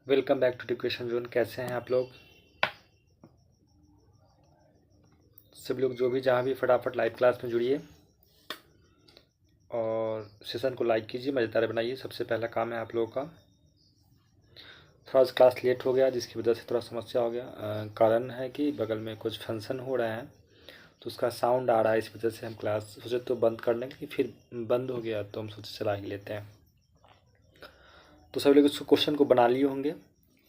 Welcome back to education zone. कैसे हैं आप लोग? सभी लोग जो भी जहाँ भी फटाफट लाइव क्लास में जुड़िए और सेशन को लाइक कीजिए, मज़ेदार बनाइए। सबसे पहला काम है आप लोगों का। थोड़ा सा क्लास लेट हो गया जिसकी वजह से थोड़ा समस्या हो गया। कारण है कि बगल में कुछ फंक्शन हो रहे हैं तो उसका साउंड आ रहा है, इस वजह से हम क्लास सोचे तो बंद करने की, फिर बंद हो गया तो हम सोचे चला ही लेते हैं। तो सभी लोग इसको क्वेश्चन को बना लिए होंगे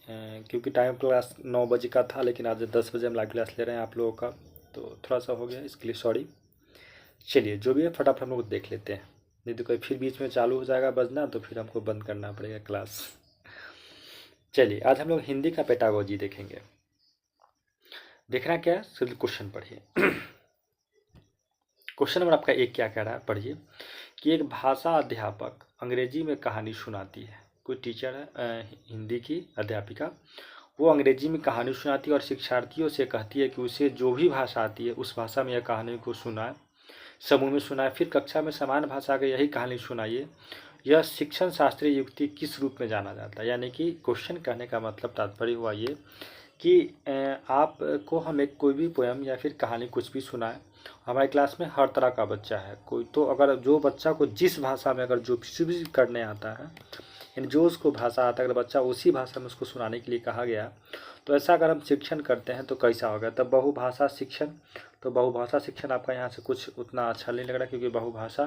क्योंकि टाइम क्लास 9 बजे का था, लेकिन आज 10 बजे हम लाइव क्लास ले रहे हैं आप लोगों का, तो थोड़ा सा हो गया, इसके लिए सॉरी। चलिए जो भी है फटाफट हम लोग देख लेते हैं, नहीं तो कोई फिर बीच में चालू हो जाएगा बजना तो फिर हमको बंद करना पड़ेगा क्लास। चलिए आज हम लोग हिंदी का पेडागोजी देखेंगे। देखना क्या है, सिर्फ क्वेश्चन पढ़िए। क्वेश्चन नंबर आपका एक क्या कह रहा है, पढ़िए कि एक भाषा अध्यापक अंग्रेजी में कहानी सुनाती है। कोई टीचर है हिंदी की अध्यापिका, वो अंग्रेजी में कहानी सुनाती है और शिक्षार्थियों से कहती है कि उसे जो भी भाषा आती है उस भाषा में यह कहानी को सुनाए, समूह में सुनाए, फिर कक्षा में समान भाषा की यही कहानी सुनाइए। यह शिक्षण शास्त्रीय युक्ति किस रूप में जाना जाता है? यानी कि क्वेश्चन कहने का मतलब तात्पर्य हुआ ये कि आपको हम एक कोई भी पोएम या फिर कहानी कुछ भी सुनाए। हमारे क्लास में हर तरह का बच्चा है, कोई तो अगर जो बच्चा को जिस भाषा में अगर जो भी करने आता है, यानी जो उसको भाषा आता है, अगर बच्चा उसी भाषा में उसको सुनाने के लिए कहा गया, तो ऐसा अगर हम शिक्षण करते हैं तो कैसा होगा? तब बहुभाषा शिक्षण। तो बहुभाषा शिक्षण आपका यहाँ से कुछ उतना अच्छा नहीं लग रहा, क्योंकि बहुभाषा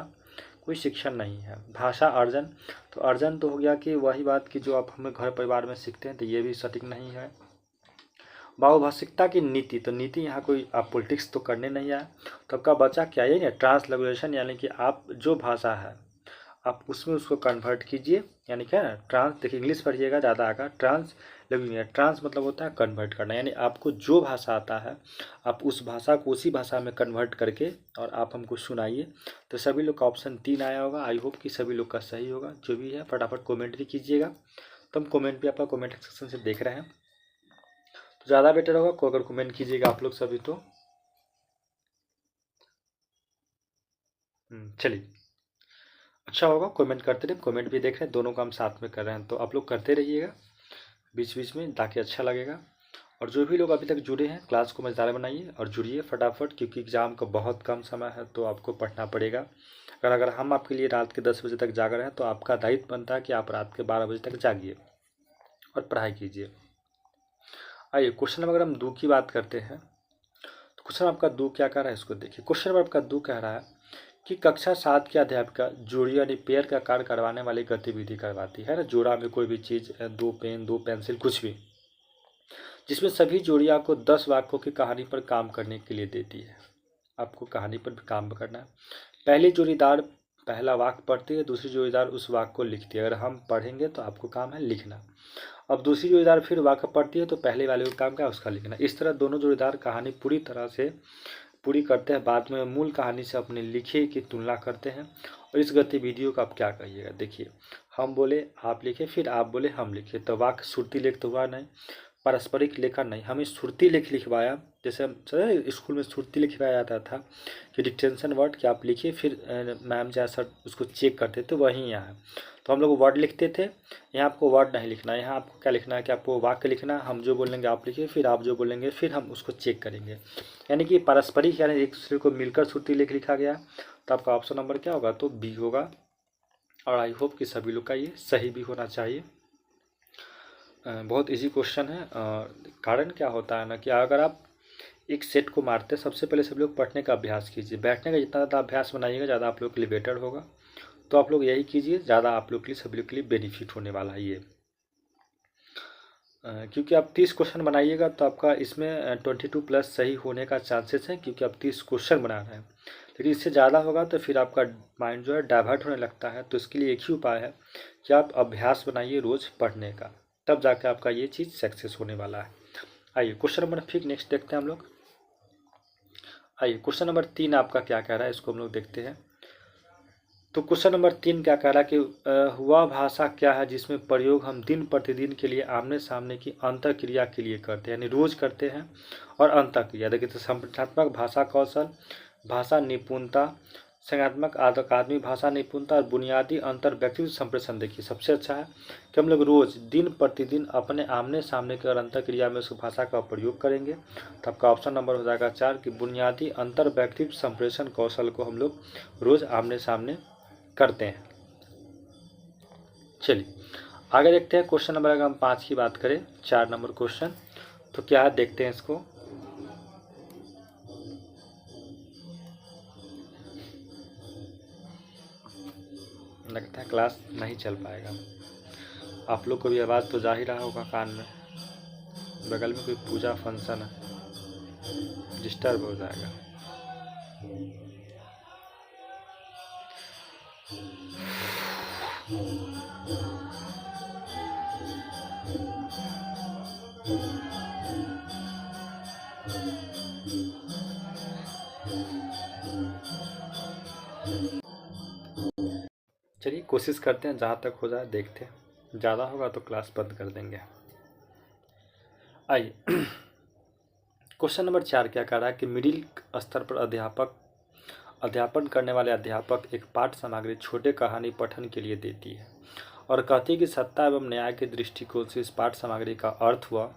कोई शिक्षण नहीं है। भाषा अर्जन, तो अर्जन तो हो गया कि वही बात कि जो आप हमें घर परिवार में सीखते हैं, तो ये भी सटीक नहीं है। बहुभाषिकता की नीति, तो नीति यहाँ कोई आप पॉलिटिक्स तो करने नहीं आए, तो आपका बच्चा क्या है, ट्रांसलेशन, यानी कि आप जो भाषा है आप उसमें उसको कन्वर्ट कीजिए। यानी क्या है ट्रांस, देखिए इंग्लिश पढ़िएगा ज़्यादा आएगा। ट्रांस मतलब होता है कन्वर्ट करना, यानी आपको जो भाषा आता है आप उस भाषा को उसी भाषा में कन्वर्ट करके और आप हमको सुनाइए। तो सभी लोग का ऑप्शन 3 आया होगा। आई होप कि सभी लोग का सही होगा। जो भी है फटाफट कमेंट भी कीजिएगा, तो हम कमेंट भी आपका कमेंट सेक्शन से देख रहे हैं, तो ज़्यादा बेटर होगा को अगर कमेंट कीजिएगा आप लोग सभी तो। चलिए अच्छा होगा, कमेंट करते रहे, कमेंट भी देख रहे हैं, दोनों काम साथ में कर रहे हैं, तो आप लोग करते रहिएगा बीच बीच में ताकि अच्छा लगेगा। और जो भी लोग अभी तक जुड़े हैं क्लास को मज़ेदार बनाइए और जुड़िए फटाफट, क्योंकि एग्ज़ाम का बहुत कम समय है तो आपको पढ़ना पड़ेगा। अगर हम आपके लिए रात के 10 बजे तक जाग रहे हैं तो आपका दायित्व बनता है कि आप रात के 12 बजे तक जागिए और पढ़ाई कीजिए। आइए क्वेश्चन नंबर अगर हम 2 की बात करते हैं, तो क्वेश्चन आपका 2 क्या कह रहा है इसको देखिए। क्वेश्चन नंबर आपका 2 कह रहा है कि कक्षा 7 की अध्यापिका जोड़ी यानी पेयर का कार्य करवाने वाली गतिविधि करवाती है ना। जोड़ा में कोई भी चीज़, 2 पेन 2 पेंसिल कुछ भी, जिसमें सभी जोड़ियाँ को 10 वाक्यों की कहानी पर काम करने के लिए देती है। आपको कहानी पर भी काम करना है। पहली जोड़ीदार पहला वाक्य पढ़ती है, दूसरी जोड़ीदार उस वाक्य को लिखती है। अगर हम पढ़ेंगे तो आपको काम है लिखना। अब दूसरी जोड़ीदार फिर वाक्य पढ़ती है तो पहले वाले का काम क्या है उसका लिखना। इस तरह दोनों जोड़ीदार कहानी पूरी तरह से पूरी करते हैं, बाद में मूल कहानी से अपने लिखे की तुलना करते हैं। और इस गतिविधियों का आप क्या कहिएगा? देखिए हम बोले आप लिखे, फिर आप बोले हम लिखे, तो वाक्य श्रुति लेख तो हुआ नहीं, पारस्परिक लेखन नहीं, हमें श्रुति लेख लिखवाया। जैसे हम स्कूल में श्रुति लिखवाया जाता था कि डिक्टेंशन वर्ड कि आप लिखिए, फिर मैम जैसा उसको चेक करते थे, वहीं यहाँ है। तो हम लोग वर्ड लिखते थे, यहाँ आपको वर्ड नहीं लिखना है, यहाँ आपको क्या लिखना है कि आपको वाक्य लिखना है। हम जो बोलेंगे आप लिखिए, फिर आप जो बोलेंगे फिर हम उसको चेक करेंगे। यानी कि पारस्परिक, यानी एक दूसरे को मिलकर श्रुति लेख लिखा गया। तो आपका ऑप्शन नंबर क्या होगा? तो बी होगा। और आई होप कि सभी लोग का ये सही भी होना चाहिए। बहुत इजी क्वेश्चन है। कारण क्या होता है ना कि अगर आप एक सेट को मारते हैं, सबसे पहले सब लोग पढ़ने का अभ्यास कीजिए। बैठने का जितना ज़्यादा अभ्यास बनाइएगा ज़्यादा आप लोग के लिए बेटर होगा। तो आप लोग यही कीजिए, ज़्यादा आप लोग के लिए सभी लोग के लिए बेनिफिट होने वाला है ये। क्योंकि आप 30 क्वेश्चन बनाइएगा तो आपका इसमें 22+ सही होने का चांसेस है, क्योंकि आप 30 क्वेश्चन बना रहे हैं। लेकिन इससे ज़्यादा होगा तो फिर आपका माइंड जो है डाइवर्ट होने लगता है। तो इसके लिए एक ही उपाय है कि आप अभ्यास बनाइए रोज़ पढ़ने का, तब जाके आपका ये चीज़ सक्सेस होने वाला है। आइए क्वेश्चन नंबर फिर नेक्स्ट देखते हैं हम लोग। आइए क्वेश्चन नंबर 3 आपका क्या कह रहा है इसको हम लोग देखते हैं। तो क्वेश्चन नंबर 3 क्या कह रहा है कि वह भाषा क्या है जिसमें प्रयोग हम दिन प्रतिदिन के लिए आमने सामने की अंतःक्रिया के लिए करते हैं, यानी रोज करते हैं। और अंतःक्रिया देखिए, तो संरचनात्मक भाषा कौशल, भाषा निपुणता, संज्ञानात्मक अकादमी भाषा निपुणता और बुनियादी अंतर व्यक्तित्व संप्रेषण। देखिए सबसे अच्छा है कि हम लोग रोज दिन प्रतिदिन अपने आमने सामने की और अंतर क्रिया में उस भाषा का प्रयोग करेंगे। तो आपका ऑप्शन नंबर हो जाएगा 4 कि बुनियादी अंतर व्यक्तित्व संप्रेषण कौशल को हम लोग रोज आमने सामने करते हैं। चलिए आगे देखते हैं क्वेश्चन नंबर, अगर हम 5 की बात करें, 4 नंबर क्वेश्चन तो क्या है देखते हैं इसको। लगता है क्लास नहीं चल पाएगा। आप लोग को भी आवाज़ तो जा ही रहा होगा कान में, बगल में कोई पूजा फंक्शन है, डिस्टर्ब हो जाएगा। चलिए कोशिश करते हैं, जहाँ तक हो जाए देखते हैं, ज़्यादा होगा तो क्लास बंद कर देंगे। आइए क्वेश्चन नंबर 4 क्या कह रहा है कि मिडिल स्तर पर अध्यापन करने वाले अध्यापक एक पाठ सामग्री छोटे कहानी पठन के लिए देती है और कहती है कि सत्ता एवं न्याय के दृष्टिकोण से इस पाठ सामग्री का अर्थ व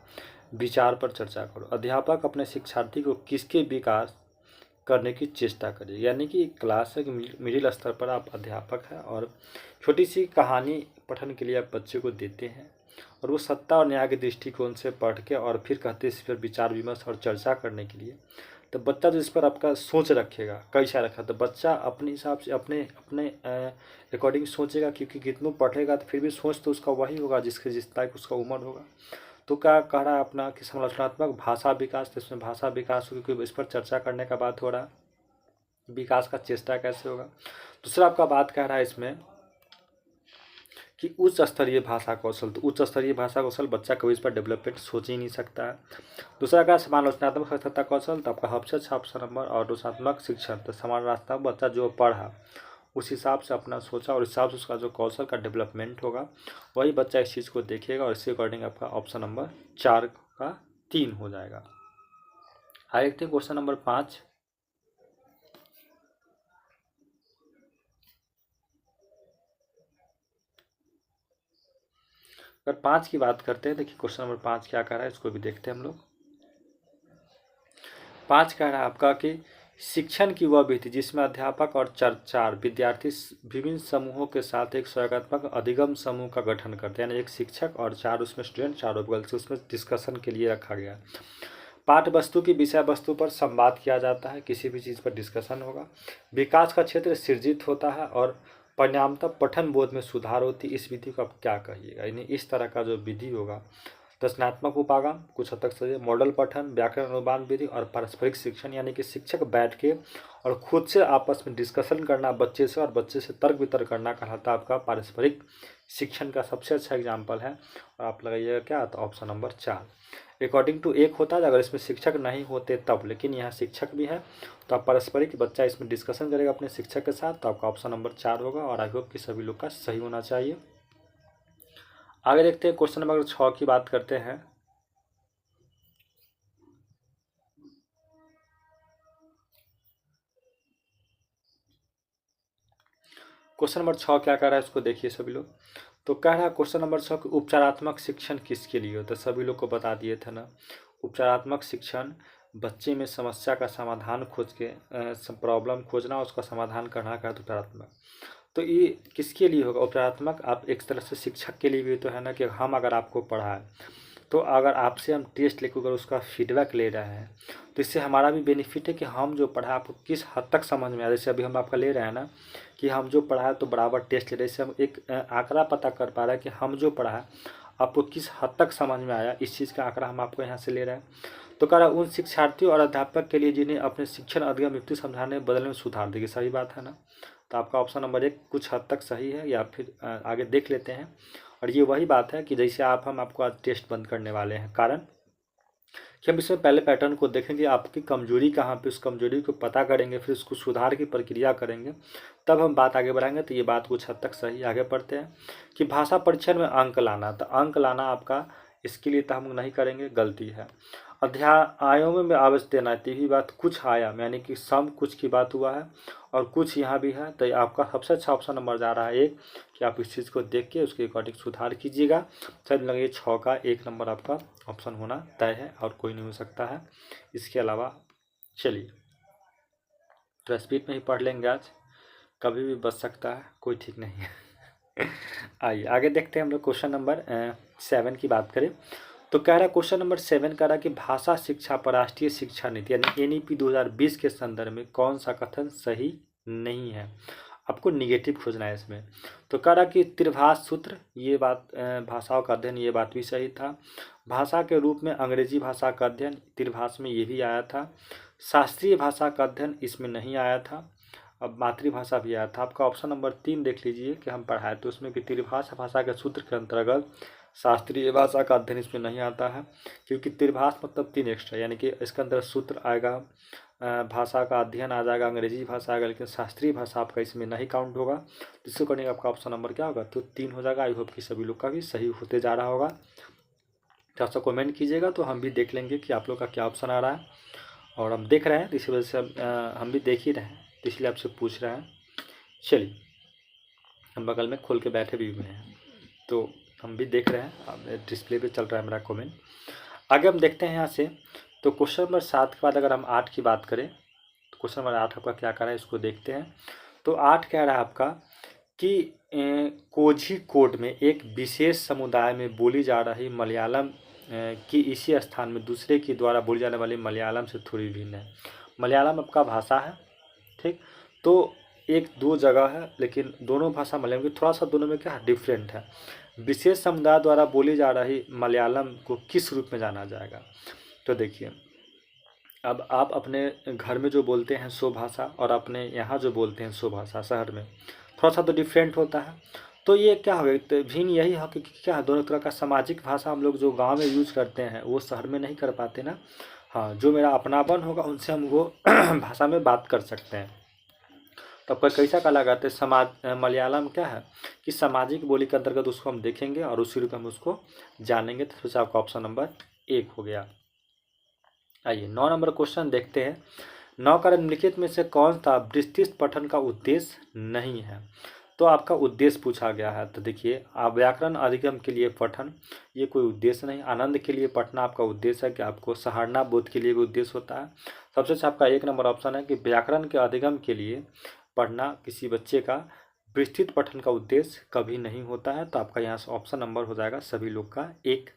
विचार पर चर्चा करो। अध्यापक अपने शिक्षार्थी को किसके विकास करने की चेष्टा करिए। यानी कि क्लास है कि मिडिल स्तर पर आप अध्यापक हैं और छोटी सी कहानी पठन के लिए आप बच्चे को देते हैं और वो सत्ता और न्याय के दृष्टिकोण से पढ़ के और फिर कहते हैं इस पर विचार विमर्श और चर्चा करने के लिए। तो बच्चा जो इस पर आपका सोच रखेगा, कैसा रखा, तो बच्चा अपने हिसाब से अपने अपने अकॉर्डिंग सोचेगा, क्योंकि कितनों पढ़ेगा तो फिर भी सोच तो उसका वही होगा जिसके जिस टाइप उसका उम्र होगा। तो क्या कह रहा है अपना कि समालोचनात्मक भाषा विकास, तो इसमें भाषा विकास हो, क्योंकि इस पर चर्चा करने का बात हो रहा है, विकास का चेष्टा कैसे होगा। दूसरा आपका बात कह रहा है इसमें कि उच्च स्तरीय भाषा कौशल, तो उच्च स्तरीय भाषा कौशल बच्चा कभी इस पर डेवलपमेंट सोच ही नहीं सकता है। दूसरा का समालोचनात्मक साक्षरता कौशल, तो आपका सबसे अच्छा ऑप्शन नंबर, और रचनात्मक शिक्षण, तो समालोचनात्मक बच्चा जो पढ़ा उस हिसाब से अपना सोचा और इस हिसाब से उसका जो कौशल का डेवलपमेंट होगा वही बच्चा इस चीज़ को देखेगा और इसके अकॉर्डिंग आपका ऑप्शन नंबर 4 का 3 हो जाएगा। आगे देखते हैं क्वेश्चन नंबर 5। अगर 5 की बात करते हैं, देखिए क्वेश्चन नंबर 5 क्या कह रहा है, इसको भी देखते हैं हम लोग। 5 कह रहा है आपका कि शिक्षण की वह विधि जिसमें अध्यापक और 4 विद्यार्थी विभिन्न समूहों के साथ एक सहयोगात्मक अधिगम समूह का गठन करते हैं, यानी एक शिक्षक और 4 उसमें स्टूडेंट, चारों बगल से उसमें डिस्कशन के लिए रखा गया। पाठ वस्तु की विषय वस्तु पर संवाद किया जाता है, किसी भी चीज़ पर डिस्कशन होगा, विकास का क्षेत्र सृजित होता है और परिणामतः पठन बोध में सुधार होती। इस विधि को आप क्या कहिएगा, यानी इस तरह का जो विधि होगा, रचनात्मक उपागम, कुछ हद तक सही, मॉडल पठन, व्याकरण अनुमान विधि और पारस्परिक शिक्षण, यानी कि शिक्षक बैठ के और खुद से आपस में डिस्कशन करना बच्चे से और बच्चे से तर्क वितर्क करना कहलाता है आपका पारस्परिक शिक्षण का सबसे अच्छा एग्जाम्पल है। और आप लगाइएगा क्या, तो ऑप्शन नंबर 4 अकॉर्डिंग टू 1 होता है अगर इसमें शिक्षक नहीं होते तब, लेकिन यहाँ शिक्षक भी है तो आप पारस्परिक बच्चा इसमें डिस्कशन करेगा अपने शिक्षक के साथ, तो आपका ऑप्शन नंबर 4 होगा और आई होप कि सभी लोग का सही होना चाहिए। आगे देखते हैं क्वेश्चन नंबर 6 की बात करते हैं। क्वेश्चन नंबर 6 क्या कह रहा है, इसको देखिए सभी लोग। तो कह रहा है क्वेश्चन नंबर 6 कि उपचारात्मक शिक्षण किसके लिए होता है, सभी लोग को बता दिए थे ना। उपचारात्मक शिक्षण बच्चे में समस्या का समाधान खोज के प्रॉब्लम खोजना, उसका समाधान करना का उपचारात्मक। तो ये किसके लिए होगा उपचारात्मक, आप एक तरह से शिक्षक के लिए भी तो है ना, कि हम अगर आपको पढ़ाएं तो अगर आपसे हम टेस्ट लेकर अगर उसका फीडबैक ले रहे हैं तो इससे हमारा भी बेनिफिट है कि हम जो पढ़ा आपको किस हद तक समझ में आया। जैसे अभी हम आपका ले रहे हैं ना कि हम जो पढ़ा है तो बराबर टेस्ट ले रहे हैं, इससे हम एक आंकड़ा पता कर पा रहे हैं कि हम जो पढ़ा है आपको किस हद तक समझ में आया, इस चीज़ का आंकड़ा हम आपको यहाँ से ले रहे हैं। तो कह रहा है उन शिक्षार्थियों और अध्यापक के लिए जिन्हें अपने शिक्षण अधिगम युक्ति समझाने बदलने में सुधार देगी। सही बात है ना, तो आपका ऑप्शन नंबर 1 कुछ हद तक सही है, या फिर आगे देख लेते हैं। और ये वही बात है कि जैसे हम आपको आज टेस्ट बंद करने वाले हैं, कारण कि हम इसमें पहले पैटर्न को देखेंगे, आपकी कमजोरी कहाँ पे, उस कमजोरी को पता करेंगे, फिर उसको सुधार की प्रक्रिया करेंगे, तब हम बात आगे बढ़ाएंगे। तो ये बात कुछ हद तक सही। आगे बढ़ते हैं कि भाषा परीक्षण में अंक लाना, तो अंक लाना आपका इसके लिए तो हम नहीं करेंगे, गलती है। अध्यायों में आवाज देना है, यही बात कुछ आयाम यानी कि सम कुछ की बात हुआ है और कुछ यहाँ भी है। तो आपका सबसे अच्छा ऑप्शन नंबर जा रहा है एक, कि आप इस चीज़ को देख के उसके अकॉर्डिंग सुधार कीजिएगा। चल लगे 6 का 1 नंबर आपका ऑप्शन होना तय है और कोई नहीं हो सकता है इसके अलावा। चलिए तो स्पीड में ही पढ़ लेंगे आज, कभी भी बच सकता है, कोई ठीक नहीं है। आइए आगे देखते हैं हम लोग क्वेश्चन नंबर 7 की बात करें तो कह रहा है क्वेश्चन नंबर 7 कह रहा है कि भाषा शिक्षा पर राष्ट्रीय शिक्षा नीति यानी NEP 2020 के संदर्भ में कौन सा कथन सही नहीं है। आपको निगेटिव खोजना है इसमें। तो कह रहा कि त्रिभाष सूत्र ये बात भाषाओं का अध्ययन ये बात भी सही था। भाषा के रूप में अंग्रेजी भाषा का अध्ययन त्रिभाष में ये भी आया था। शास्त्रीय भाषा का अध्ययन इसमें नहीं आया था। अब मातृभाषा भी आया था। आपका ऑप्शन नंबर 3 देख लीजिए कि हम पढ़ाए तो उसमें कि त्रिभाष भाषा के सूत्र के अंतर्गत शास्त्रीय भाषा का अध्ययन इसमें नहीं आता है, क्योंकि त्रिभाष मतलब 3 एक्स्ट्रा यानी कि इसके अंदर सूत्र आएगा, भाषा का अध्ययन आ जाएगा, अंग्रेजी भाषा आएगा, लेकिन शास्त्रीय भाषा आपका इसमें नहीं काउंट होगा। तो इसके अकॉर्डिंग आपका ऑप्शन नंबर क्या होगा, तो 3 हो जाएगा। आई होप कि सभी लोग का भी सही होते जा रहा होगा। थोड़ा सा कमेंट कीजिएगा तो हम भी देख लेंगे कि आप लोग का क्या ऑप्शन आ रहा है। और हम देख रहे हैं तो इसी वजह से हम भी देख ही रहे हैं, तो इसलिए आपसे पूछ रहे हैं। चलिए हम बगल में खोल के बैठे भी हुए हैं तो हम भी देख रहे हैं, अब डिस्प्ले पे चल रहा है मेरा कमेंट। आगे हम देखते हैं यहाँ से। तो क्वेश्चन नंबर 7 के बाद अगर हम 8 की बात करें तो क्वेश्चन नंबर 8 आपका क्या कर रहा है इसको देखते हैं। तो 8 कह रहा है आपका कि कोझिकोड में एक विशेष समुदाय में बोली जा रही मलयालम की इसी स्थान में दूसरे की द्वारा बोली जाने वाली मलयालम से थोड़ी भिन्न है। मलयालम आपका भाषा है, ठीक। तो एक दो जगह है लेकिन दोनों भाषा मलयालम की थोड़ा सा दोनों में क्या डिफरेंट है। विशेष समुदाय द्वारा बोली जा रही मलयालम को किस रूप में जाना जाएगा। तो देखिए अब आप अपने घर में जो बोलते हैं सो भाषा और अपने यहाँ जो बोलते हैं सो भाषा शहर में थोड़ा सा तो डिफरेंट होता है। तो ये क्या होगा, तो भिन्न यही है कि क्या है, दोनों तरह का सामाजिक भाषा हम लोग जो गांव में यूज करते हैं वो शहर में नहीं कर पाते ना। हाँ, जो मेरा अपनापन होगा उनसे हम वो भाषा में बात कर सकते हैं। तो आपका कैसा कहा लगाते हैं समाज मलयालम क्या है कि सामाजिक बोली के अंतर्गत उसको हम देखेंगे और उसी रूप में हम उसको जानेंगे। तो सोचा आपका ऑप्शन नंबर 1 हो गया। आइए 9 नंबर क्वेश्चन देखते हैं। 9 का निम्नलिखित में से कौन सा विस्तृत पठन का उद्देश्य नहीं है। तो आपका उद्देश्य पूछा गया है। तो देखिए आप व्याकरण अधिगम के लिए पठन ये कोई उद्देश्य नहीं, आनंद के लिए पढ़ना आपका उद्देश्य है कि आपको सहारना बोध के लिए भी उद्देश्य होता है। सबसे अच्छा आपका 1 नंबर ऑप्शन है कि व्याकरण के अधिगम के लिए पढ़ना किसी बच्चे का विस्तृत पठन का उद्देश्य कभी नहीं होता है। तो आपका यहाँ से ऑप्शन नंबर हो जाएगा सभी लोग का 1।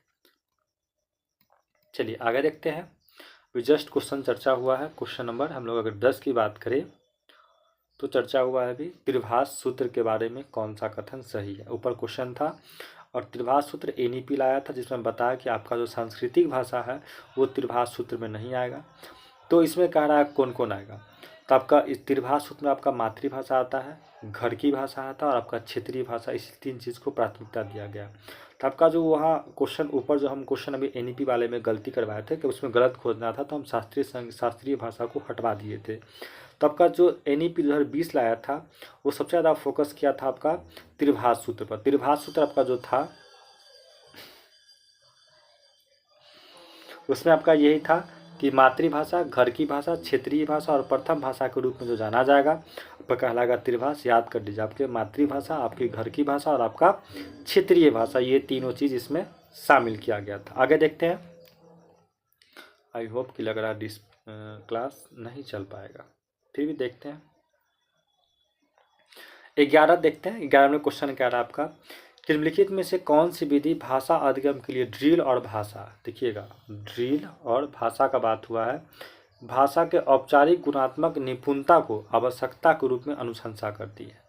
चलिए आगे देखते हैं। जस्ट क्वेश्चन चर्चा हुआ है। क्वेश्चन नंबर हम लोग अगर 10 की बात करें तो चर्चा हुआ है अभी त्रिभाष सूत्र के बारे में कौन सा कथन सही है। ऊपर क्वेश्चन था और त्रिभाष सूत्र NEP लाया था जिसमें बताया कि आपका जो सांस्कृतिक भाषा है वो त्रिभाष सूत्र में नहीं आएगा। तो इसमें कह रहा है कौन कौन आएगा। तो आपका इस त्रिभाष सूत्र में आपका मातृभाषा आता है, घर की भाषा आता है और आपका क्षेत्रीय भाषा, इस 3 चीज़ को प्राथमिकता दिया गया। तो आपका जो वहाँ क्वेश्चन ऊपर जो हम क्वेश्चन अभी NEP वाले में गलती करवाए थे कि उसमें गलत खोजना था तो हम शास्त्रीय भाषा को हटवा दिए थे। तो आपका जो NEP 2020 लाया था वो सबसे ज़्यादा फोकस किया था आपका त्रिभाष सूत्र पर। त्रिभाष सूत्र आपका जो था उसमें आपका यही था कि मातृभाषा, घर की भाषा, क्षेत्रीय भाषा और प्रथम भाषा के रूप में जो जाना जाएगा आपका कहलाएगा त्रिभाष। याद कर लीजिए आपके मातृभाषा, आपके घर की भाषा और आपका क्षेत्रीय भाषा, ये तीनों चीज़ इसमें शामिल किया गया था। आगे देखते हैं। आई होप कि लग रहा है क्लास नहीं चल पाएगा, फिर भी देखते हैं। 11 देखते हैं। 11 में क्वेश्चन कह रहा है आपका निम्नलिखित में से कौन सी विधि भाषा अधिगम के लिए ड्रिल और भाषा, देखिएगा ड्रिल और भाषा का बात हुआ है, भाषा के औपचारिक गुणात्मक निपुणता को आवश्यकता के रूप में अनुशंसा करती है।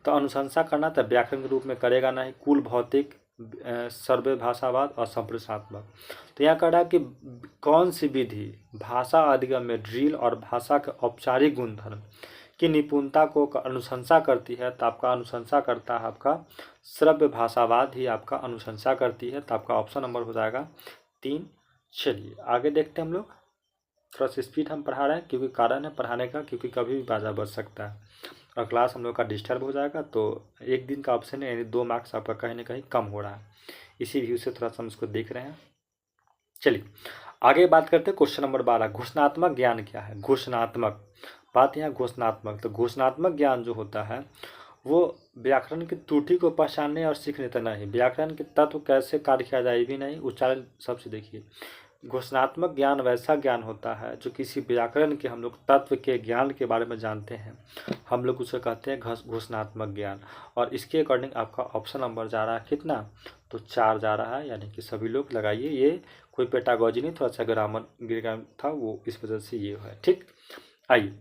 तो अनुशंसा करना तो व्याकरण के रूप में करेगा नहीं, कुल भौतिक सर्वे भाषावाद और संप्रेषणात्मक। तो यहाँ कह रहा है कि कौन सी विधि भाषा अधिगम में ड्रिल और भाषा के औपचारिक गुणधर्म की निपुणता को अनुशंसा करती है। तो आपका अनुशंसा करता है आपका श्रव्य भाषावाद ही आपका अनुशंसा करती है। तो आपका ऑप्शन नंबर हो जाएगा 3। चलिए आगे देखते हैं हम लोग। थोड़ा सा स्पीड हम पढ़ा रहे हैं क्योंकि कारण है पढ़ाने का, क्योंकि कभी भी बाजा बच सकता है और क्लास हम लोग का डिस्टर्ब हो जाएगा। तो एक दिन का ऑप्शन है यानी 2 मार्क्स आपका कहीं ना कहीं कम हो रहा है, इसी व्यू से थोड़ा सा हम इसको देख रहे हैं। चलिए आगे बात करते हैं क्वेश्चन नंबर 12, घोषणात्मक ज्ञान क्या है। घोषणात्मक बात यहाँ घोषणात्मक, तो घोषणात्मक ज्ञान जो होता है वो व्याकरण की त्रुटि को पहचानने और सीखने तक नहीं, व्याकरण के तत्व कैसे कार्य किया जाए भी नहीं, उच्चारण सबसे देखिए। घोषणात्मक ज्ञान वैसा ज्ञान होता है जो किसी व्याकरण के हम लोग तत्व के ज्ञान के बारे में जानते हैं, हम लोग उसे कहते हैं घोषणात्मक ज्ञान। और इसके अकॉर्डिंग आपका ऑप्शन नंबर जा रहा है कितना, तो 4 जा रहा है, यानी कि सभी लोग लगाइए। ये कोई पेटागोजी नहीं, थोड़ा सा ग्रामर था वो, इस वजह से ये है। ठीक, आइए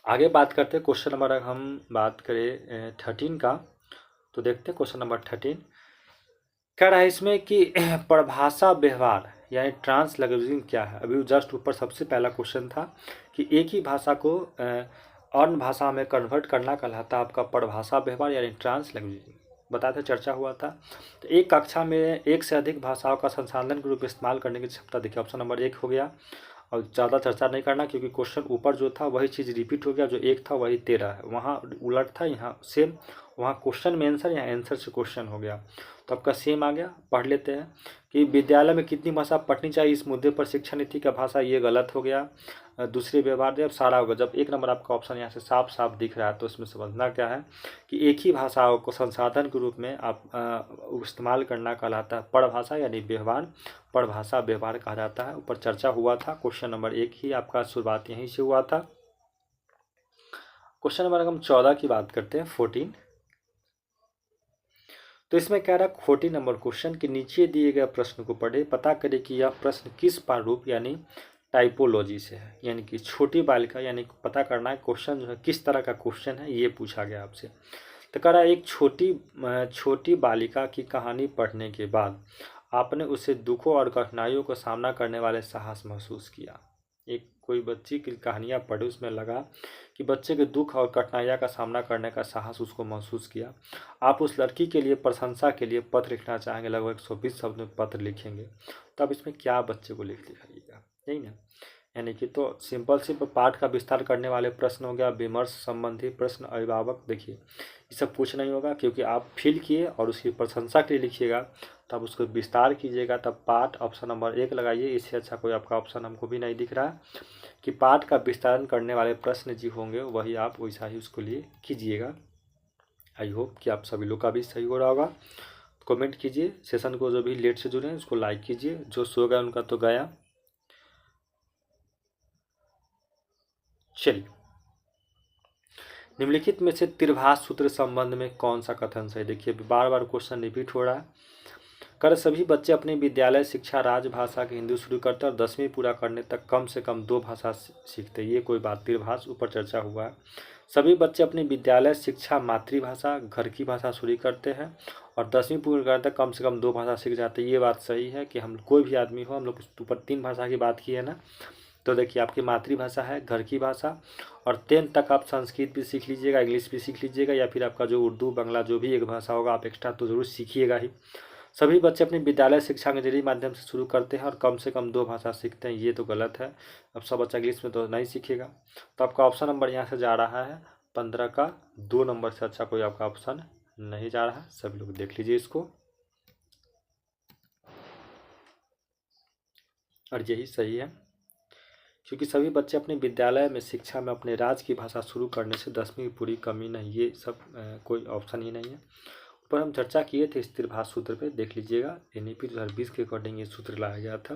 आगे बात करते हैं। क्वेश्चन नंबर हम बात करें 13 का, तो देखते हैं क्वेश्चन नंबर 13 कह रहा है इसमें कि परिभाषा व्यवहार यानी ट्रांसलैंग्वेजिंग क्या है। अभी जस्ट ऊपर सबसे पहला क्वेश्चन था कि एक ही भाषा को अन्य भाषा में कन्वर्ट करना कहलाता है आपका परिभाषा व्यवहार यानी ट्रांसलैंग्वेजिंग, बताया था, चर्चा हुआ था। तो एक कक्षा में एक से अधिक भाषाओं का संसाधन के रूप में इस्तेमाल करने की क्षमता, देखिए ऑप्शन नंबर 1 हो गया। और ज़्यादा चर्चा नहीं करना क्योंकि क्वेश्चन ऊपर जो था वही चीज़ रिपीट हो गया, जो 1 था वही 13 है, वहाँ उलट था, यहाँ सेम, वहाँ क्वेश्चन में आंसर, यहाँ आंसर से क्वेश्चन हो गया, तो आपका सेम आ गया। पढ़ लेते हैं कि विद्यालय में कितनी भाषा पढ़नी चाहिए, इस मुद्दे पर शिक्षा नीति का भाषा, ये गलत हो गया। दूसरे व्यवहार जब सारा होगा, जब 1 नंबर आपका ऑप्शन यहाँ से साफ साफ दिख रहा है, तो इसमें समझना क्या है कि एक ही भाषाओं को संसाधन के रूप में आप इस्तेमाल करना कहलाता है परभाषा यानी व्यवहार, परभाषा व्यवहार कहा जाता है। ऊपर चर्चा हुआ था, क्वेश्चन नंबर 1 ही आपका शुरुआत यहीं से हुआ था। क्वेश्चन नंबर हम 14 की बात करते हैं, 14। तो इसमें कह रहा है 14 नंबर क्वेश्चन के नीचे दिए गए प्रश्न को पढ़े, पता करें कि यह प्रश्न किस प्रारूप यानी टाइपोलॉजी से है, यानी कि छोटी बालिका, यानी पता करना है क्वेश्चन जो है किस तरह का क्वेश्चन है, ये पूछा गया आपसे। तो कह रहा है एक छोटी बालिका की कहानी पढ़ने के बाद आपने उसे दुखों और कठिनाइयों का सामना करने वाले साहस महसूस किया। एक कोई बच्ची की कहानियाँ पढ़े, उसमें लगा कि बच्चे के दुख और कठिनाइयों का सामना करने का साहस उसको महसूस किया। आप उस लड़की के लिए प्रशंसा के लिए पत्र लिखना चाहेंगे, लगभग 120 शब्द में पत्र लिखेंगे, तो आप इसमें क्या बच्चे को लिख दिखाइएगा, यही ना। यानी कि तो सिंपल पाठ का विस्तार करने वाले प्रश्न हो गया, विमर्श संबंधी प्रश्न, अभिभावक, देखिए ये सब कुछ नहीं होगा क्योंकि आप फील किए और उसकी प्रशंसा के लिए लिखिएगा, तब उसको विस्तार कीजिएगा, तब पाठ ऑप्शन नंबर 1 लगाइए। इससे अच्छा कोई आपका ऑप्शन हमको भी नहीं दिख रहा कि पाठ का विस्तारण करने वाले प्रश्न जी होंगे वही आप वैसा ही उसको लिए कीजिएगा। आई होप कि आप सभी लोग का भी सही हो रहा होगा। कमेंट कीजिए, सेशन को जो भी लेट से जुड़े हैं उसको लाइक कीजिए, जो सो गया उनका तो गया। चलिए, निम्नलिखित में से त्रिभाष सूत्र संबंध में कौन सा कथन सही, देखिए बार बार क्वेश्चन रिपीट हो रहा है। कर सभी बच्चे अपनी विद्यालय शिक्षा राजभाषा के हिंदी शुरू करते हैं और 10वीं पूरा करने तक कम से कम 2 भाषा सीखते हैं, ये कोई बात, त्रिभाष ऊपर चर्चा हुआ है। सभी बच्चे अपनी विद्यालय शिक्षा मातृभाषा घर की भाषा शुरू करते हैं और 10वीं पूरी करने तक कम से कम 2 भाषा सीख जाते हैं, ये बात सही है कि हम कोई भी आदमी हो, हम लोग ऊपर 3 भाषा की बात की है ना। तो देखिए आपकी मातृभाषा है घर की भाषा, और 10 तक आप संस्कृत भी सीख लीजिएगा, इंग्लिश भी सीख लीजिएगा, या फिर आपका जो उर्दू बांग्ला जो भी एक भाषा होगा आप एक्स्ट्रा तो ज़रूर सीखिएगा ही। सभी बच्चे अपनी विद्यालय शिक्षा अंग्रेजी माध्यम से शुरू करते हैं और कम से कम 2 भाषा सीखते हैं, ये तो गलत है। अब सब बच्चा इंग्लिश में तो नहीं सीखेगा, तो आपका ऑप्शन नंबर यहाँ से जा रहा है 15 का 2 नंबर से अच्छा कोई आपका ऑप्शन नहीं जा रहा है। सभी लोग देख लीजिए इसको, और यही सही है क्योंकि सभी बच्चे अपने विद्यालय में शिक्षा में अपने राज्य की भाषा शुरू करने से 10वीं पूरी कमी नहीं, ये सब कोई ऑप्शन ही नहीं है। ऊपर हम चर्चा किए थे स्थिर भाषा सूत्र पे, देख लीजिएगा NEP 2020 के अकॉर्डिंग ये सूत्र लाया गया था।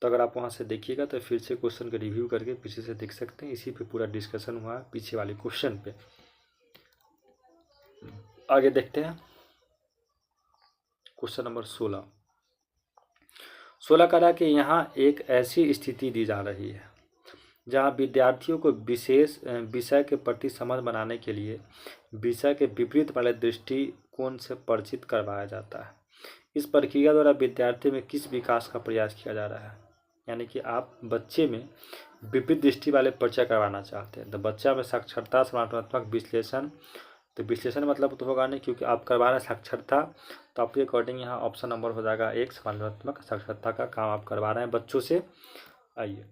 तो अगर आप वहाँ से देखिएगा तो फिर से क्वेश्चन का रिव्यू करके पीछे से देख सकते हैं, इसी पे पूरा डिस्कशन हुआ है पीछे वाले क्वेश्चन पे। आगे देखते हैं क्वेश्चन नंबर 16 कह रहा है कि यहाँ एक ऐसी स्थिति दी जा रही है जहाँ विद्यार्थियों को विशेष विषय के प्रति समझ बनाने के लिए विषय के विपरीत वाले दृष्टिकोण से परिचित करवाया जाता है। इस प्रक्रिया द्वारा विद्यार्थी में किस विकास का प्रयास किया जा रहा है, यानी कि आप बच्चे में विपरीत दृष्टि वाले परिचय करवाना चाहते हैं। तो बच्चा में साक्षरता समानात्मक विश्लेषण, तो विश्लेषण मतलब तो होगा नहीं क्योंकि आप करवा रहे हैं साक्षरता, तो आपके अकॉर्डिंग यहाँ ऑप्शन नंबर हो जाएगा 1, समानात्मक साक्षरता का काम आप करवा रहे हैं बच्चों से। आइए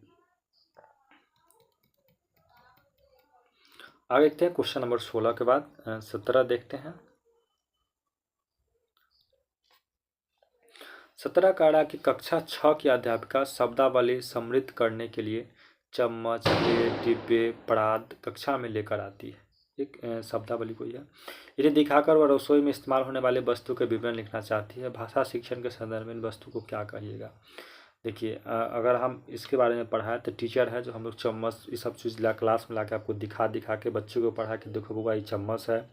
आगे देखते हैं क्वेश्चन नंबर 16 के बाद 17 देखते हैं। 17 काड़ा की कक्षा 6 की अध्यापिका शब्दावली समृद्ध करने के लिए चम्मच, प्लेट, डिब्बे, परात कक्षा में लेकर आती है। एक शब्दावली कोई है, इन्हें दिखाकर वह रसोई में इस्तेमाल होने वाले वस्तु के विवरण लिखना चाहती है। भाषा शिक्षण के संदर्भ में इन वस्तु को क्या कहिएगा। देखिए, अगर हम इसके बारे में पढ़ाएं तो टीचर है जो हम लोग चम्मच ये सब चीज़ ला क्लास में ला के आपको दिखा के बच्चों को पढ़ा के देखो बुआ ये चम्मच है,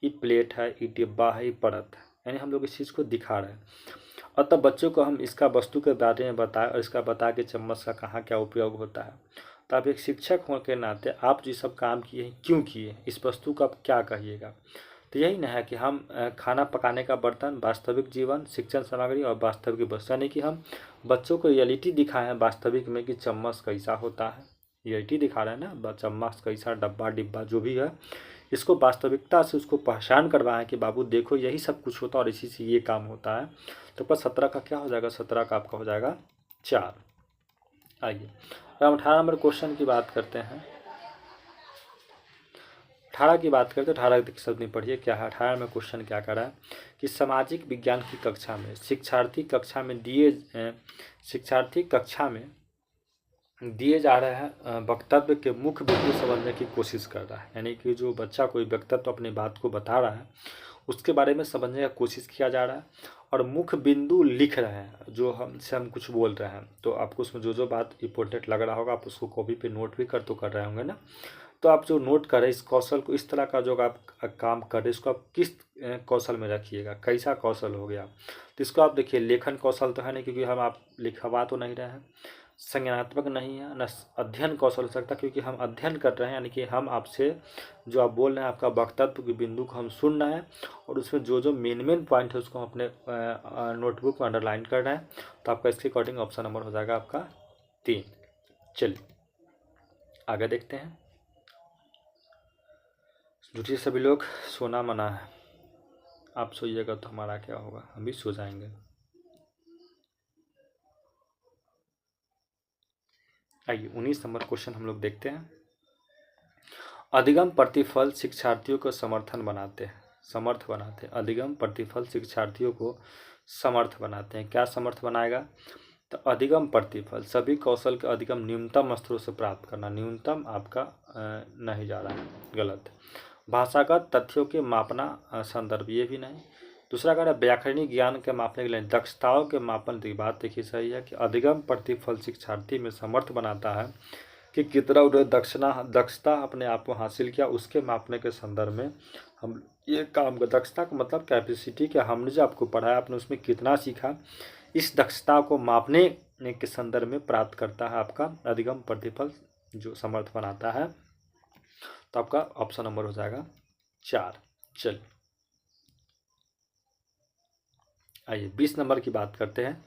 ये प्लेट है, ये डिब्बा है, ये परत है, यानी हम लोग इस चीज़ को दिखा रहे हैं। और तब बच्चों को हम इसका वस्तु के बारे में बताएं और इसका बता के चम्मच का कहाँ क्या उपयोग होता है। तो आप एक शिक्षक होने के नाते आप जो सब काम किए हैं क्यों किए, इस वस्तु का आप क्या कहिएगा। तो यही ना है कि हम खाना पकाने का बर्तन, वास्तविक जीवन, शिक्षण सामग्री और वास्तविक वस्तु, यानी कि हम बच्चों को रियलिटी दिखाए हैं वास्तविक में कि चम्मच कैसा होता है, रियलिटी दिखा रहे हैं ना, चम्मच कैसा, डब्बा डिब्बा जो भी है, इसको वास्तविकता से उसको पहचान करवाएं कि बाबू देखो यही सब कुछ होता है और इसी से ये काम होता है। तो पर 17 का क्या हो जाएगा, 17 का आपका हो जाएगा 4। आइए अब हम 18 नंबर क्वेश्चन की बात करते हैं। 18 की बात करते हैं। 18 की शब्द नहीं पढ़िए क्या है। 18 में क्वेश्चन क्या कर रहा है कि सामाजिक विज्ञान की कक्षा में शिक्षार्थी कक्षा में दिए जा रहे हैं वक्तव्य के मुख्य बिंदु समझने की कोशिश कर रहा है, यानी कि जो बच्चा कोई वक्तव्य अपनी बात को बता रहा है उसके बारे में समझने का कोशिश किया जा रहा है और मुख्य बिंदु लिख रहे हैं जो हम कुछ बोल रहे हैं। तो आपको उसमें जो जो बात इंपॉर्टेंट लग रहा होगा आप उसको कॉपी पे नोट भी कर रहे होंगे ना। तो आप जो नोट करें इस कौशल को, इस तरह का जो आप काम करें इसको आप किस कौशल में रखिएगा, कैसा कौशल हो गया। तो इसको आप देखिए, लेखन कौशल तो है नहीं क्योंकि हम आप लिखवा तो नहीं रहे हैं, संज्ञानात्मक नहीं है, न अध्ययन कौशल हो सकता क्योंकि हम अध्ययन कर रहे हैं, यानी कि हम आपसे जो आप बोल रहे हैं आपका वक्तव्य के बिंदु को हम सुन रहे हैं और उसमें जो जो मेन पॉइंट है उसको हम अपने नोटबुक में अंडरलाइन कर रहे हैं। तो आपका इसके अकॉर्डिंग ऑप्शन नंबर हो जाएगा आपका 3। चलिए आगे देखते हैं। जुटिए सभी लोग, सोना मना है, आप सोइएगा तो हमारा क्या होगा, हम भी सो जाएंगे। आइए 19 नंबर क्वेश्चन हम लोग देखते हैं। अधिगम प्रतिफल शिक्षार्थियों को समर्थ बनाते हैं। अधिगम प्रतिफल शिक्षार्थियों को समर्थ बनाते हैं। क्या समर्थ बनाएगा, तो अधिगम प्रतिफल सभी कौशल के अधिगम न्यूनतम स्तरों से प्राप्त करना, न्यूनतम आपका नहीं जा रहा है, गलत। भाषागत तथ्यों के मापना संदर्भ, ये भी नहीं। दूसरा कह रहा है व्याकरणिक ज्ञान के मापने के लिए दक्षताओं के मापन की बात देखिए सही है कि अधिगम प्रतिफल शिक्षार्थी में समर्थ बनाता है कि कितना उन्होंने दक्षता अपने आप को हासिल किया, उसके मापने के संदर्भ में हम ये काम का, दक्षता का मतलब कैपेसिटी कि हमने जो आपको पढ़ाया आपने उसमें कितना सीखा, इस दक्षता को मापने के संदर्भ में प्राप्त करता है आपका अधिगम प्रतिफल जो समर्थ बनाता है। तो आपका ऑप्शन नंबर हो जाएगा 4। चलिए आइए 20 नंबर की बात करते हैं।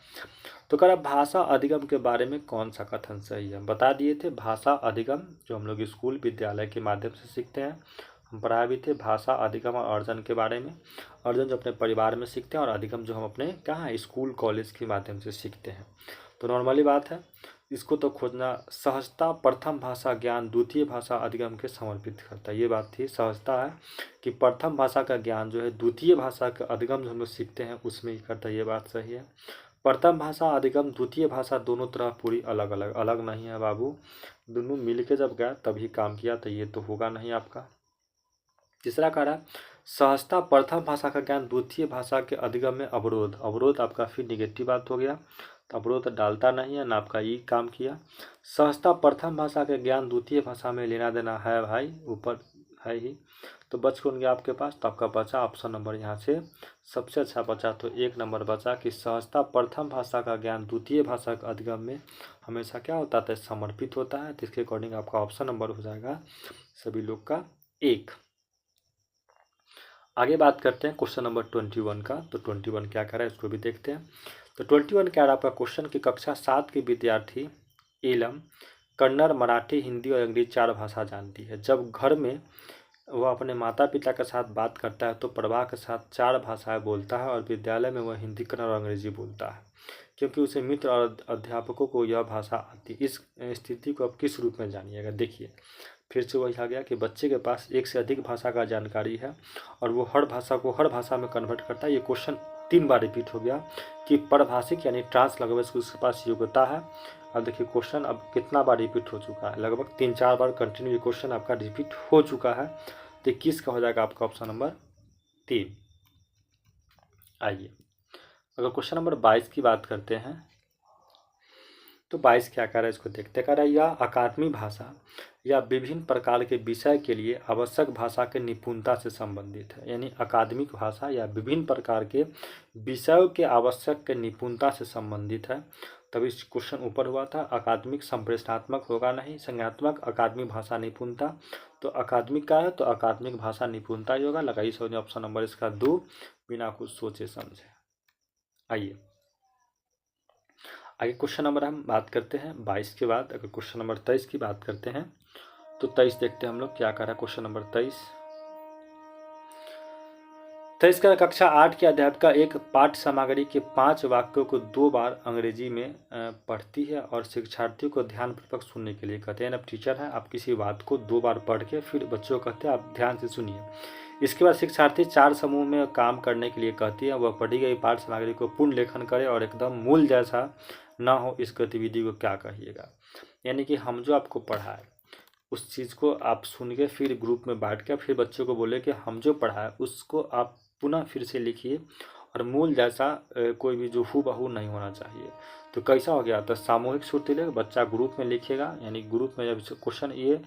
तो कह रहा भाषा अधिगम के बारे में कौन सा कथन सही है। बता दिए थे भाषा अधिगम जो हम लोग स्कूल विद्यालय के माध्यम से सीखते हैं, हम पढ़ाए भी थे भाषा अधिगम और अर्जन के बारे में। अर्जन जो अपने परिवार में सीखते हैं और अधिगम जो हम अपने कहाँ स्कूल कॉलेज के माध्यम से सीखते हैं। तो नॉर्मली बात है, इसको तो खोजना। सहजता प्रथम भाषा ज्ञान द्वितीय भाषा अधिगम के समर्पित करता है, ये बात थी। सहजता है कि प्रथम भाषा का ज्ञान जो है द्वितीय भाषा का अधिगम जो हम लोग सीखते हैं उसमें ही करता है, ये बात सही है। प्रथम भाषा अधिगम द्वितीय भाषा दोनों तरह पूरी अलग अलग नहीं है बाबू, दोनों मिल के जब गया तभी काम किया, तो ये तो होगा नहीं आपका। तीसरा कह रहा है सहजता प्रथम भाषा का ज्ञान द्वितीय भाषा के अधिगम में अवरोध आपका फिर निगेटिव बात हो गया, तो अवरोध डालता नहीं है ना, आपका ये काम किया। सहजता प्रथम भाषा के ज्ञान द्वितीय भाषा में लेना देना है भाई, ऊपर है ही, तो बच कौन गया आपके पास, तो आपका बचा ऑप्शन नंबर यहाँ से सबसे अच्छा बचा। तो 1 नंबर बचा कि सहजता प्रथम भाषा का ज्ञान द्वितीय भाषा के अधिगम में हमेशा क्या होता है, समर्पित होता है। तो इसके अकॉर्डिंग आपका ऑप्शन नंबर हो जाएगा सभी लोग का 1। आगे बात करते हैं क्वेश्चन नंबर 21 का। तो 21 क्या कह रहा है इसको भी देखते हैं। तो 21 क्या रहा आपका क्वेश्चन की कक्षा 7 के विद्यार्थी एलम कन्नड़, मराठी, हिंदी और अंग्रेजी 4 भाषा जानती है। जब घर में वह अपने माता पिता के साथ बात करता है तो प्रवाह के साथ 4 भाषाएं बोलता है और विद्यालय में वह हिंदी, कन्नड़ और अंग्रेजी बोलता है क्योंकि उसे मित्र और अध्यापकों को यह भाषा आती। इस स्थिति को आप किस रूप में जानिएगा। देखिए फिर से वही आ गया कि बच्चे के पास एक से अधिक भाषा का जानकारी है और वो हर भाषा को हर भाषा में कन्वर्ट करता है। ये क्वेश्चन 3 बार रिपीट हो गया कि परभाषिक यानी ट्रांसलैंग्वेज उसके पास योग्यता है। अब देखिए क्वेश्चन अब कितना बार रिपीट हो चुका है, लगभग 3-4 बार कंटिन्यू क्वेश्चन आपका रिपीट हो चुका है। तो किसका हो जाएगा आपका ऑप्शन नंबर 3। आइए अगर क्वेश्चन नंबर 22 की बात करते हैं तो 22 क्या कह रहा है इसको देखते। कह रहा है यह अकादमी भाषा या विभिन्न प्रकार के विषय के लिए आवश्यक भाषा के निपुणता से संबंधित है। यानी अकादमिक भाषा या विभिन्न प्रकार के विषयों के आवश्यक के निपुणता से संबंधित है। तभी क्वेश्चन ऊपर हुआ था। अकादमिक संप्रेषणात्मक होगा नहीं, संज्ञात्मक अकादमिक भाषा निपुणता। तो अकादमिक का है तो अकादमिक भाषा निपुणता ही होगा। लगाइए समझ ऑप्शन नंबर इसका 2 बिना कुछ सोचे समझे। आइए आगे क्वेश्चन नंबर हम बात करते हैं 22 के बाद। अगर क्वेश्चन नंबर 23 की बात करते हैं तो 23 देखते हैं हम लोग क्या कर रहा है। क्वेश्चन नंबर 23 का कक्षा 8 के अध्यापिका एक पाठ्य सामग्री के 5 वाक्यों को 2 बार अंग्रेजी में पढ़ती है और शिक्षार्थियों को ध्यानपूर्वक सुनने के लिए कहते हैं। अब टीचर है, आप किसी बात को 2 बार पढ़ के फिर बच्चों को कहते हैं आप ध्यान से सुनिए। इसके बाद शिक्षार्थी 4 समूह में काम करने के लिए कहती है। वह पढ़ी गई पाठ्य सामग्री को पूर्ण लेखन करे और एकदम मूल जैसा ना हो इस गतिविधि को क्या कहिएगा। यानी कि हम जो आपको पढ़ाए उस चीज़ को आप सुन के फिर ग्रुप में बांट के फिर बच्चों को बोले कि हम जो पढ़ाए उसको आप पुनः फिर से लिखिए और मूल जैसा कोई भी जो हूबहू नहीं होना चाहिए। तो कैसा हो गया, तो सामूहिक सुर्ती लेकर बच्चा ग्रुप में लिखेगा। यानी ग्रुप में जब क्वेश्चन ये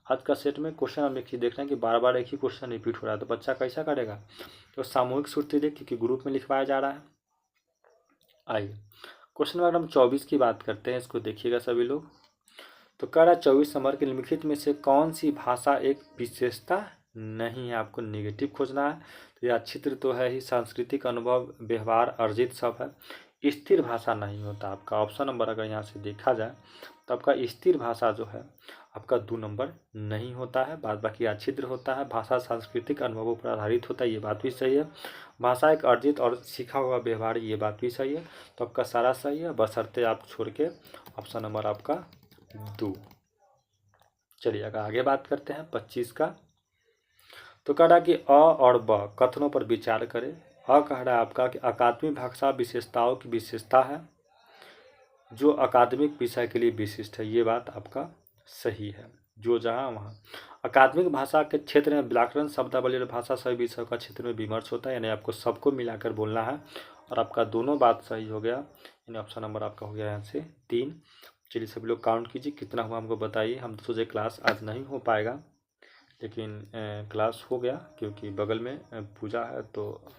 आज का सेट में क्वेश्चन हम एक ही देख रहे हैं कि बार बार एक ही क्वेश्चन रिपीट हो रहा है, तो बच्चा कैसा करेगा, तो सामूहिक सुर्ती ले क्योंकि ग्रुप में लिखवाया जा रहा है। आइए क्वेश्चन नंबर हम 24 की बात करते हैं, इसको देखिएगा सभी लोग। तो कह रहा है 24 नंबर के निम्नलिखित में से कौन सी भाषा एक विशेषता नहीं है, आपको नेगेटिव खोजना है। तो यह चित्र तो है ही, सांस्कृतिक अनुभव व्यवहार अर्जित सब है। स्थिर भाषा नहीं होता आपका ऑप्शन नंबर अगर यहाँ से देखा जाए तो आपका स्थिर भाषा जो है आपका 2 नंबर नहीं होता है। बाद बाकी अच्छिद्र होता है। भाषा सांस्कृतिक अनुभवों पर आधारित होता है, ये बात भी सही है। भाषा एक अर्जित और सीखा हुआ व्यवहार, ये बात भी सही है। तो आपका सारा सही है, बशर्ते आप छोड़ के ऑप्शन नंबर आपका 2। चलिए अगर आगे बात करते हैं 25 का। तो कह रहा है कि अ और ब कथनों पर विचार करें। अ कह रहा है आपका कि अकादमिक भाषा विशेषताओं की विशेषता है जो अकादमिक विषय के लिए विशिष्ट है, ये बात आपका सही है। जो जहाँ वहाँ अकादमिक भाषा के क्षेत्र में व्याकरण शब्दावली और भाषा सभी विषयों का क्षेत्र में विमर्श होता है। यानी आपको सबको मिलाकर बोलना है और आपका दोनों बात सही हो गया। यानी ऑप्शन नंबर आपका हो गया यहाँ से 3। चलिए सभी लोग काउंट कीजिए कितना हुआ हमको बताइए। हम तो सोचे क्लास आज नहीं हो पाएगा, लेकिन क्लास हो गया क्योंकि बगल में पूजा है, तो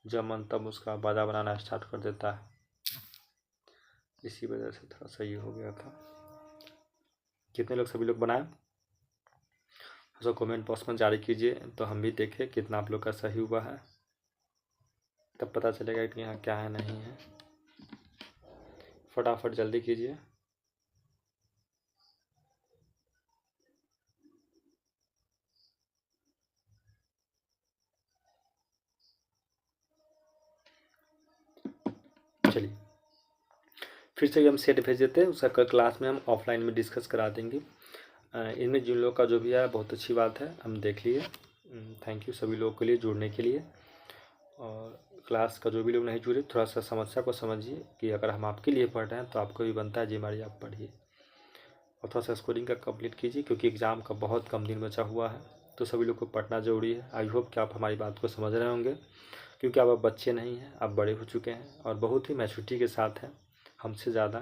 जब मन तब उसका बाजा बनाना स्टार्ट कर देता है, इसी वजह से थोड़ा सही हो गया था। कितने लोग सभी लोग बनाए तो कमेंट बॉक्स में जारी कीजिए, तो हम भी देखें कितना आप लोग का सही हुआ है, तब पता चलेगा कि यहाँ क्या है नहीं है। फटाफट जल्दी कीजिए। चलिए फिर से हम सेट भेज देते हैं, उसका कल क्लास में हम ऑफलाइन में डिस्कस करा देंगे। इनमें जिन लोग का जो भी है बहुत अच्छी बात है, हम देख लिए। थैंक यू सभी लोगों के लिए जुड़ने के लिए। और क्लास का जो भी लोग नहीं जुड़े थोड़ा सा समस्या को समझिए कि अगर हम आपके लिए पढ़ रहे हैं तो आपको भी बनता है जिम्मेदारी आप पढ़िए और थोड़ा सा स्कोरिंग का कंप्लीट कीजिए क्योंकि एग्ज़ाम का बहुत कम दिन बचा हुआ है। तो सभी लोग को पढ़ना ज़रूरी है। आई होप कि आप हमारी बात को समझ रहे होंगे क्योंकि अब बच्चे नहीं हैं, आप बड़े हो चुके हैं और बहुत ही मैच्योरिटी के साथ हैं हमसे ज़्यादा।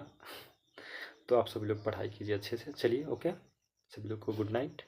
तो आप सभी लोग पढ़ाई कीजिए अच्छे से। चलिए ओके, सभी लोग को गुड नाइट।